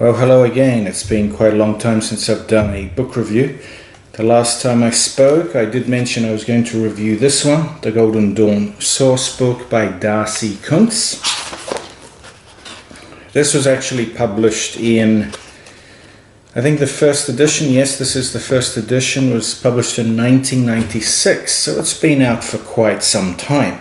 Well, hello again. It's been quite a long time since I've done a book review. The last time I spoke, I did mention I was going to review this one, The Golden Dawn Sourcebook by Darcy Kuntz. This was actually published in, I think, the first edition. Yes, this is the first edition. It was published in 1996, so it's been out for quite some time.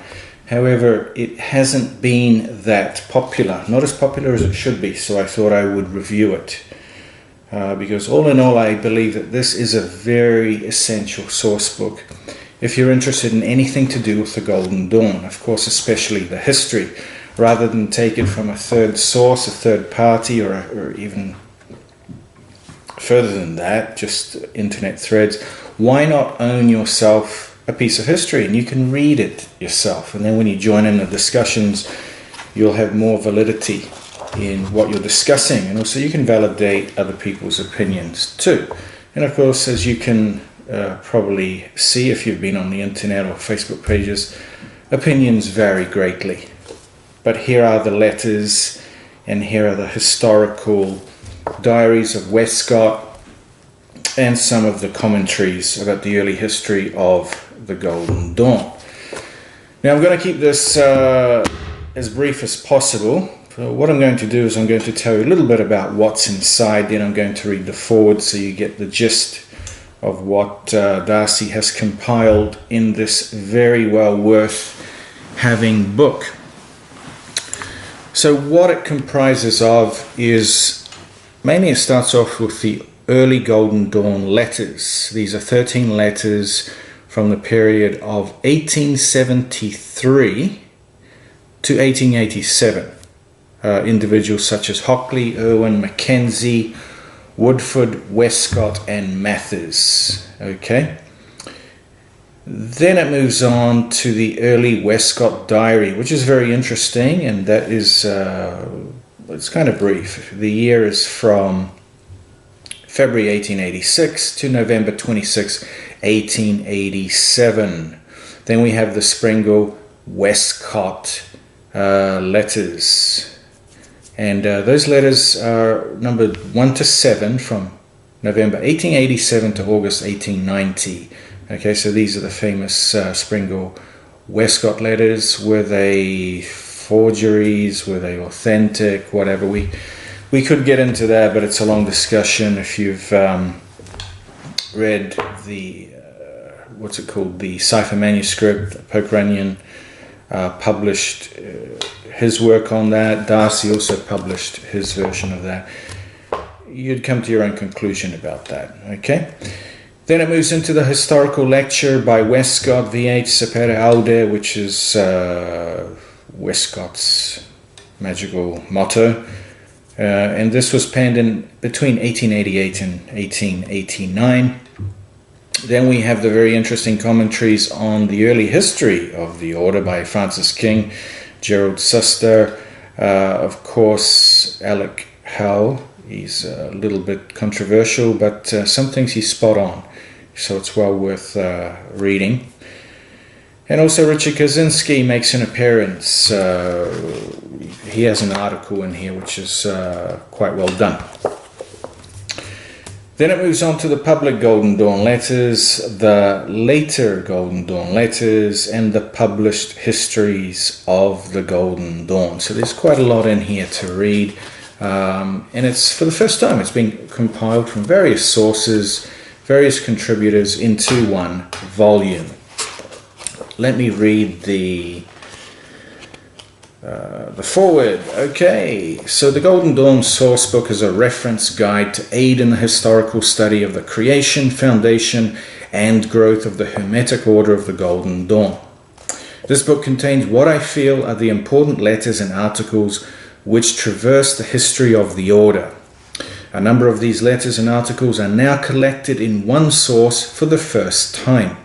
However, it hasn't been that popular, not as popular as it should be, so I thought I would review it. Because all in all, I believe that this is a very essential source book if you're interested in anything to do with the Golden Dawn, of course, especially the history. Rather than take it from a third source, a third party, or even further than that, just internet threads, why not own yourself a piece of history and you can read it yourself, and then when you join in the discussions you'll have more validity in what you're discussing, and also you can validate other people's opinions too. And of course, as you can probably see if you've been on the internet or Facebook pages, opinions vary greatly, but here are the letters and here are the historical diaries of Westcott and some of the commentaries about the early history of the Golden Dawn. Now I'm going to keep this as brief as possible. So what I'm going to do is I'm going to tell you a little bit about what's inside, then I'm going to read the foreword so you get the gist of what Darcy has compiled in this very well worth having book. So what it comprises of is, mainly it starts off with the early Golden Dawn letters. These are 13 letters from the period of 1873 to 1887. Individuals such as Hockley, Irwin, Mackenzie, Woodford, Westcott and Mathers. Okay. Then it moves on to the early Westcott diary, which is very interesting, and that is it's kind of brief. The year is from February 1886 to November 26, 1887. Then we have the Springle Westcott letters, and those letters are numbered 1 to 7 from November 1887 to August 1890. Okay, so these are the famous Springle Westcott letters. Were they forgeries? Were they authentic? Whatever. We could get into that, but it's a long discussion. If you've read the what's it called, the cipher manuscript, Poke Runyon published his work on that. Darcy also published his version of that. You'd come to your own conclusion about that. Okay. Then it moves into the historical lecture by Westcott, V.H. Sapere Aude, which is Westcott's magical motto. And this was penned in between 1888 and 1889. Then we have the very interesting commentaries on the early history of the order by Francis King, Gerald Suster, of course Alec Howell. He's a little bit controversial, but some things he's spot on, so it's well worth reading. And also Richard Kaczynski makes an appearance. He has an article in here which is quite well done. Then it moves on to the public Golden Dawn letters, the later Golden Dawn letters, and the published histories of the Golden Dawn. So there's quite a lot in here to read. And it's, for the first time, it's been compiled from various sources, various contributors into one volume. Let me read the foreword. Okay, so the Golden Dawn Sourcebook is a reference guide to aid in the historical study of the creation, foundation, and growth of the Hermetic Order of the Golden Dawn. This book contains what I feel are the important letters and articles which traverse the history of the order. A number of these letters and articles are now collected in one source for the first time.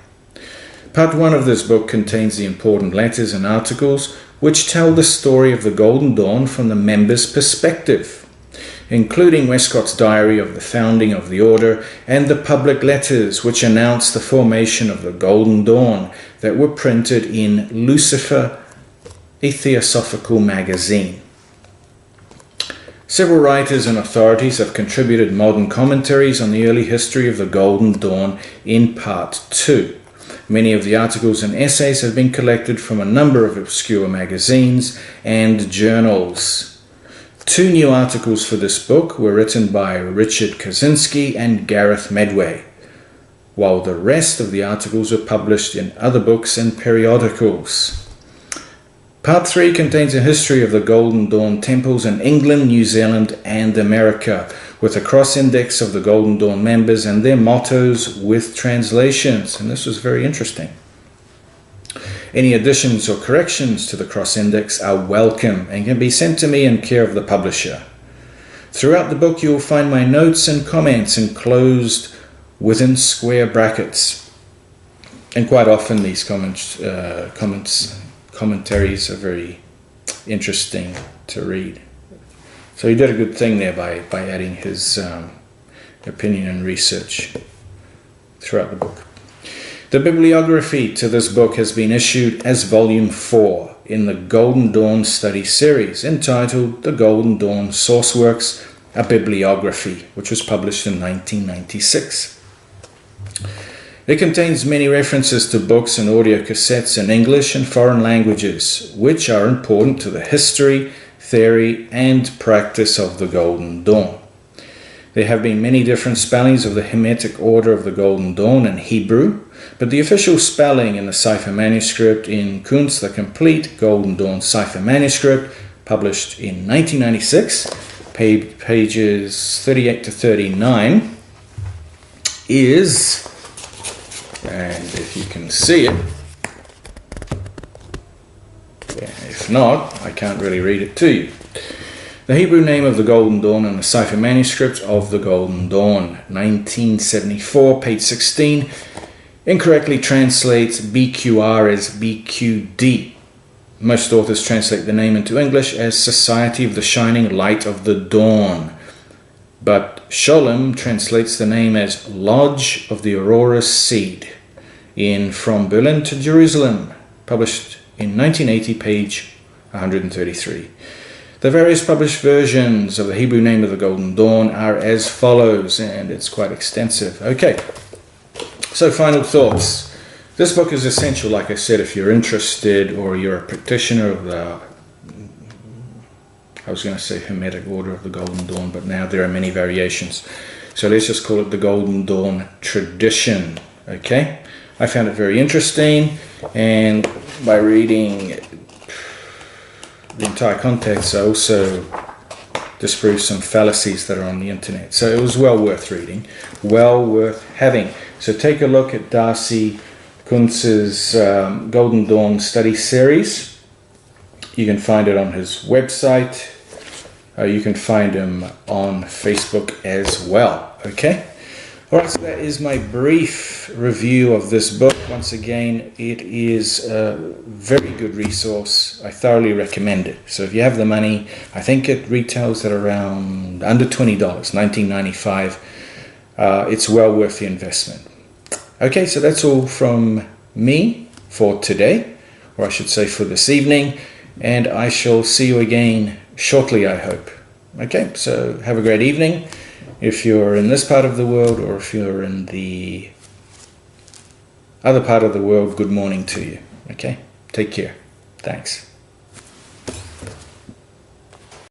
Part 1 of this book contains the important letters and articles which tell the story of the Golden Dawn from the members' perspective, including Westcott's diary of the founding of the order and the public letters which announce the formation of the Golden Dawn that were printed in Lucifer, a Theosophical magazine. Several writers and authorities have contributed modern commentaries on the early history of the Golden Dawn in Part 2. Many of the articles and essays have been collected from a number of obscure magazines and journals. 2 new articles for this book were written by Richard Kaczynski and Gareth Medway, while the rest of the articles were published in other books and periodicals. Part 3 contains a history of the Golden Dawn temples in England, New Zealand and America, with a cross-index of the Golden Dawn members and their mottos with translations, and this was very interesting. Any additions or corrections to the cross-index are welcome and can be sent to me in care of the publisher. Throughout the book you will find my notes and comments enclosed within square brackets, and quite often these commentaries are very interesting to read. So he did a good thing there by adding his opinion and research throughout the book. The bibliography to this book has been issued as Volume 4 in the Golden Dawn Study Series, entitled The Golden Dawn Sourceworks, a Bibliography, which was published in 1996. It contains many references to books and audio cassettes in English and foreign languages, which are important to the history, theory, and practice of the Golden Dawn. There have been many different spellings of the Hermetic Order of the Golden Dawn in Hebrew, but the official spelling in the cipher manuscript in Kuntz, the complete Golden Dawn cipher manuscript, published in 1996, pages 38 to 39, is, and if you can see it, if not, I can't really read it to you. The Hebrew name of the Golden Dawn in the cipher manuscript of the Golden Dawn, 1974, page 16, incorrectly translates BQR as BQD. Most authors translate the name into English as Society of the Shining Light of the Dawn, but Sholem translates the name as Lodge of the Aurora Seed in From Berlin to Jerusalem, published in 1980, page 133. The various published versions of the Hebrew name of the Golden Dawn are as follows, and it's quite extensive. Okay, so final thoughts. This book is essential, like I said, if you're interested or you're a practitioner of the, I was going to say Hermetic Order of the Golden Dawn, but now there are many variations. So let's just call it the Golden Dawn tradition. Okay, I found it very interesting, and by reading the entire context, I also disproved some fallacies that are on the internet. So it was well worth reading, well worth having. So take a look at Darcy Kuntz's Golden Dawn Study Series. You can find it on his website. You can find him on Facebook as well. Okay? Alright, so that is my brief review of this book. Once again, it is a very good resource. I thoroughly recommend it. So if you have the money, I think it retails at around under $20, $19.95. It's well worth the investment. Okay, so that's all from me for today, or I should say for this evening, and I shall see you again shortly, I hope. Okay, so have a great evening if you're in this part of the world, or if you're in the other part of the world, good morning to you. Okay, take care. Thanks.